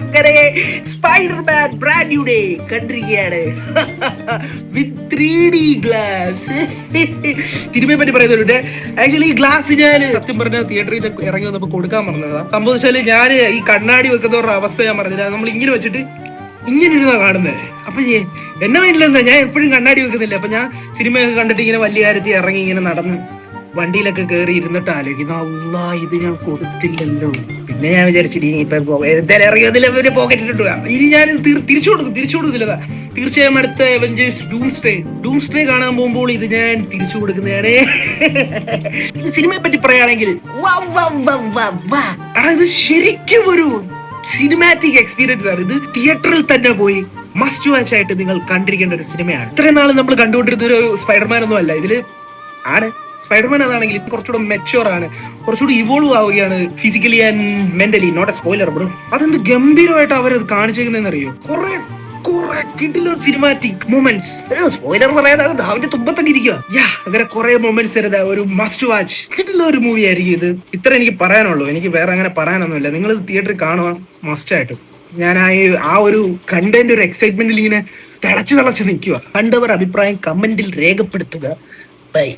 അങ്ങനെ Spiderman brand new day കണ്ടിരിക്കുകയാണ് വിത്ത് 3D glass. സിനിമയെ പറ്റി പറയുന്നുണ്ട്. ആക്ച്വലി ഈ ഗ്ലാസ് ഞാൻ സത്യം പറഞ്ഞ തിയേറ്ററിൽ നിന്ന് ഇറങ്ങി വന്നപ്പോൾ കൊടുക്കാൻ പറഞ്ഞതാ. സംഭവിച്ചാല് ഞാൻ ഈ കണ്ണാടി വെക്കുന്നവരുടെ അവസ്ഥ ഞാൻ പറഞ്ഞില്ല. നമ്മൾ ഇങ്ങനെ വെച്ചിട്ട് ഇങ്ങനെ ഇരുന്നാ കാണുന്നത്. അപ്പൊ എന്നെ മൈൻഡിലെന്താ, ഞാൻ എപ്പോഴും കണ്ണാടി വെക്കുന്നില്ല. അപ്പൊ ഞാൻ സിനിമയൊക്കെ കണ്ടിട്ട് ഇങ്ങനെ വലിയ കാര്യത്തിൽ ഇറങ്ങി ഇങ്ങനെ നടന്ന് വണ്ടിയിലൊക്കെ കയറി ഇരുന്നിട്ട് ആലോചിക്കുന്നു, അല്ലാ ഇത് ഞാൻ കൊടുത്തില്ലല്ലോ. പിന്നെ ഞാൻ വിചാരിച്ചിട്ട് ഇപ്പൊ എന്തായാലും ഇറങ്ങിയതിൽ പോക്കറ്റിട്ടുക, ഇനി ഞാൻ തിരിച്ചു കൊടുക്കില്ല. തീർച്ചയായും അടുത്ത അവഞ്ചേഴ്സ് ഡൂംസ്ട്രേ കാണാൻ പോകുമ്പോൾ ഇത് ഞാൻ തിരിച്ചു കൊടുക്കുന്നതാണ്. ഇത് സിനിമയെ പറ്റി പറയുകയാണെങ്കിൽ ഇത് ശരിക്കും ഒരു സിനിമാറ്റിക് എക്സ്പീരിയൻസ് ആണ്. ഇത് തിയേറ്ററിൽ തന്നെ പോയി മസ്റ്റ് വാച്ച് ആയിട്ട് നിങ്ങൾ കണ്ടിരിക്കേണ്ട ഒരു സിനിമയാണ്. ഇത്രയും നാൾ നമ്മൾ കണ്ടുകൊണ്ടിരുന്ന ഒരു സ്പൈഡർമാൻ ഒന്നും അല്ല. ഇതില് ആണ് സ്പൈഡർമാൻ അതാണെങ്കിൽ കുറച്ചുകൂടെ മെച്യൂർ ആണ്, കുറച്ചുകൂടി ഇവോൾവ് ആവുകയാണ് physically and mentally. Not a spoiler bro. അതെന്ത് ഗംഭീരമായിട്ട് അവരത് കാണിച്ചേക്കുന്നതെന്ന് അറിയോ? കുറെ കിടിലൻ സിനിമാറ്റിക് മൊമെന്റ്സ്. സ്പോയിലർ പറയാതെ അവന്റെ തുമ്പത്തന്നെ ഇരിക്കുക. അങ്ങനെ കുറെ മൊമെന്റ്സ് തരുന്ന ഒരു മസ്റ്റ് വാച്ച് കിടിലൻ ഒരു മൂവി ആയിരിക്കും ഇത്. ഇത്ര എനിക്ക് പറയാനുള്ളൂ. എനിക്ക് വേറെ അങ്ങനെ പറയാനൊന്നുമില്ല. നിങ്ങൾ തിയേറ്ററിൽ കാണുക മസ്റ്റ് ആയിട്ടും. ഞാൻ ആ ഒരു കണ്ടന്റ് ഒരു എക്സൈറ്റ്മെന്റിൽ ഇങ്ങനെ തിളച്ച് നിൽക്കുക. കണ്ടവർ അഭിപ്രായം കമന്റിൽ രേഖപ്പെടുത്തുക. ബൈ.